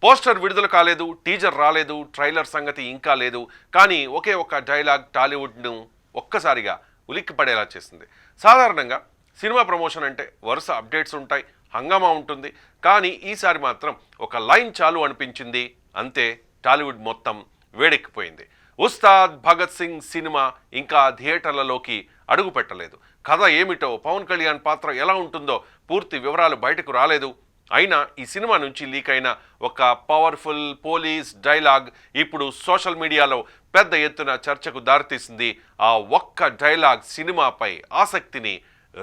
Poster విడుదల కాలేదు, teaser రాలేదు, ట్రైలర్ సంగతి ఇంకా లేదు. కానీ ఒకే ఒక్క డైలాగ్ టాలీవుడ్ను ఒక్కసారిగా ఉలిక్కిపడేలా చేసింది. సాధారణంగా సినిమా ప్రమోషన్ అంటే వరుస అప్డేట్స్ ఉంటాయి, హంగామా ఉంటుంది. కానీ ఈసారి మాత్రం ఒక లైన్ చాలు అనిపించింది, అంతే టాలీవుడ్ మొత్తం వేడెక్కిపోయింది. ఉస్తాద్ భగత్ సింగ్ సినిమా ఇంకా థియేటర్లలోకి అడుగు పెట్టలేదు. కథ ఏమిటో, పవన్ కళ్యాణ్ పాత్ర ఎలా ఉంటుందో పూర్తి వివరాలు బయటకు రాలేదు. అయినా ఈ సినిమా నుంచి లీక్ అయిన ఒక పవర్ఫుల్ పోలీస్ డైలాగ్ ఇప్పుడు సోషల్ మీడియాలో పెద్ద ఎత్తున చర్చకు దారితీసింది. ఆ ఒక్క డైలాగ్ సినిమాపై ఆసక్తిని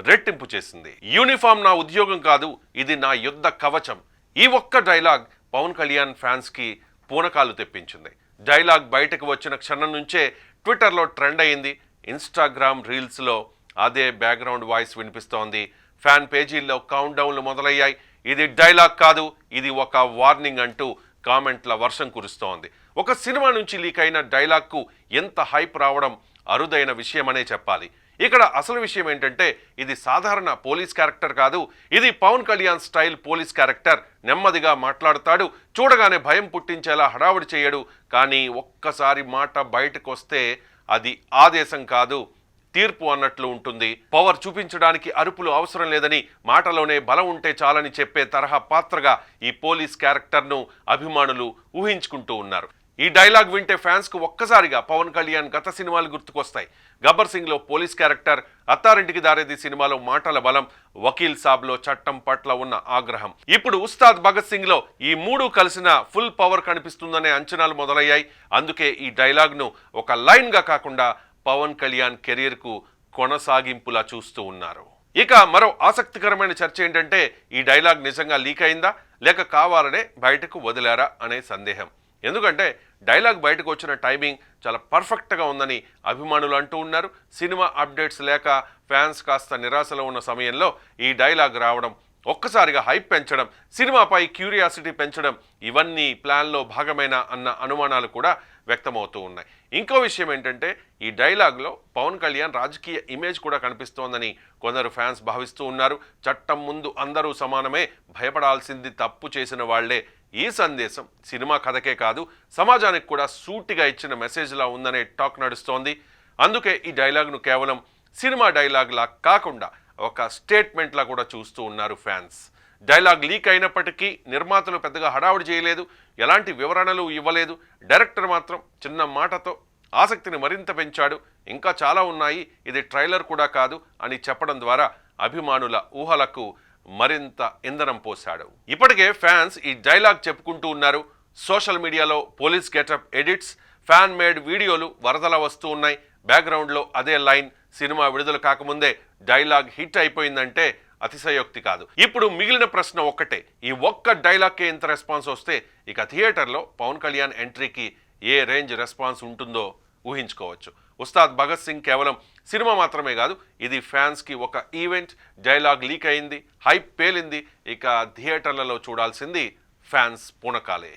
రెట్టింపు చేసింది. యూనిఫామ్ నా ఉద్యోగం కాదు, ఇది నా యుద్ధ కవచం. ఈ ఒక్క డైలాగ్ పవన్ కళ్యాణ్ ఫ్యాన్స్కి పూనకాలు తెప్పించింది. డైలాగ్ బయటకు వచ్చిన క్షణం నుంచే ట్విట్టర్లో ట్రెండ్ అయింది. ఇన్స్టాగ్రామ్ రీల్స్లో అదే బ్యాక్గ్రౌండ్ వాయిస్ వినిపిస్తోంది. ఫ్యాన్ పేజీల్లో కౌంట్ డౌన్లు మొదలయ్యాయి. ఇది డైలాగ్ కాదు, ఇది ఒక వార్నింగ్ అంటూ కామెంట్ల వర్షం కురుస్తోంది. ఒక సినిమా నుంచి లీక్ అయిన డైలాగ్కు ఎంత హైప్ రావడం అరుదైన విషయమనే చెప్పాలి. ఇక్కడ అసలు విషయం ఏంటంటే, ఇది సాధారణ పోలీస్ క్యారెక్టర్ కాదు, ఇది Pawan Kalyan style police character. నెమ్మదిగా మాట్లాడతాడు, చూడగానే భయం పుట్టించేలా హడావుడి చేయడు. కానీ ఒక్కసారి మాట బయటకు వస్తే అది ఆదేశం కాదు, తీర్పు అన్నట్లు ఉంటుంది. పవర్ చూపించడానికి అరుపులు అవసరం లేదని, మాటలోనే బలం ఉంటే చాలని చెప్పే తరహా పాత్రగా ఈ పోలీస్ క్యారెక్టర్ను అభిమానులు ఊహించుకుంటూ ఉన్నారు. ఈ డైలాగ్ వింటే ఫ్యాన్స్కు ఒక్కసారిగా పవన్ కళ్యాణ్ గత సినిమాలు గుర్తుకొస్తాయి. గబ్బర్ సింగ్లో పోలీస్ క్యారెక్టర్, అత్తారింటికి దారేది సినిమాలో మాటల బలం, వకీల్ సాబ్లో చట్టం పట్ల ఉన్న ఆగ్రహం. ఇప్పుడు ఉస్తాద్ భగత్ సింగ్లో ఈ మూడు కలిసిన ఫుల్ పవర్ కనిపిస్తుందనే అంచనాలు మొదలయ్యాయి. అందుకే ఈ డైలాగ్ను ఒక లైన్గా కాకుండా పవన్ కళ్యాణ్ కెరీర్కు కొనసాగింపులా చూస్తూ ఉన్నారు. ఇక మరో ఆసక్తికరమైన చర్చ ఏంటంటే, ఈ డైలాగ్ నిజంగా లీక్ అయిందా లేక కావాలనే బయటకు వదిలారా అనే సందేహం. ఎందుకంటే డైలాగ్ బయటకు వచ్చిన టైమింగ్ చాలా పర్ఫెక్ట్గా ఉందని అభిమానులు అంటూ ఉన్నారు. సినిమా అప్డేట్స్ లేక ఫ్యాన్స్ కాస్త నిరాశలో ఉన్న సమయంలో ఈ డైలాగ్ రావడం ఒక్కసారిగా హైప్ పెంచడం, సినిమాపై క్యూరియాసిటీ పెంచడం, ఇవన్నీ ప్లాన్లో భాగమేనా అన్న అనుమానాలు కూడా వ్యక్తమవుతూ ఉన్నాయి. ఇంకో విషయం ఏంటంటే, ఈ డైలాగ్లో పవన్ కళ్యాణ్ రాజకీయ ఇమేజ్ కూడా కనిపిస్తోందని కొందరు ఫ్యాన్స్ భావిస్తూ ఉన్నారు. చట్టం ముందు అందరూ సమానమే, భయపడాల్సింది తప్పు చేసిన వాళ్లే. ఈ సందేశం సినిమా కథకే కాదు, సమాజానికి కూడా సూటిగా ఇచ్చిన మెసేజ్లా ఉందనే టాక్ నడుస్తోంది. అందుకే ఈ డైలాగ్ను కేవలం సినిమా డైలాగ్లా కాకుండా ఒక స్టేట్మెంట్లా కూడా చూస్తూ ఉన్నారు ఫ్యాన్స్. డైలాగ్ లీక్ అయినప్పటికీ నిర్మాతలు పెద్దగా హడావుడి చేయలేదు, ఎలాంటి వివరణలు ఇవ్వలేదు. డైరెక్టర్ మాత్రం చిన్న మాటతో ఆసక్తిని మరింత పెంచాడు. ఇంకా చాలా ఉన్నాయి, ఇది ట్రైలర్ కూడా కాదు అని చెప్పడం ద్వారా అభిమానుల ఊహలకు మరింత ఇంధనం పోశాడు. ఇప్పటికే ఫ్యాన్స్ ఈ డైలాగ్ చెప్పుకుంటూ ఉన్నారు. సోషల్ మీడియాలో police getup edits, fan made వీడియోలు వరదలా వస్తూ ఉన్నాయి. బ్యాక్గ్రౌండ్లో అదే లైన్. సినిమా విడుదల కాకముందే డైలాగ్ హిట్ అయిపోయిందంటే అతిశయోక్తి కాదు. ఇప్పుడు మిగిలిన ప్రశ్న ఒక్కటే, ఈ ఒక్క డైలాగ్కే ఇంత రెస్పాన్స్ వస్తే ఇక థియేటర్లో పవన్ కళ్యాణ్ ఎంట్రీకి ఏ రేంజ్ రెస్పాన్స్ ఉంటుందో ఊహించుకోవచ్చు. ఉస్తాద్ భగత్ సింగ్ కేవలం సినిమా మాత్రమే కాదు, ఇది ఫ్యాన్స్కి ఒక ఈవెంట్. డైలాగ్ లీక్ అయింది, హైప్ పేలింది. ఇక థియేటర్లలో చూడాల్సింది ఫ్యాన్స్ పూనకాలే.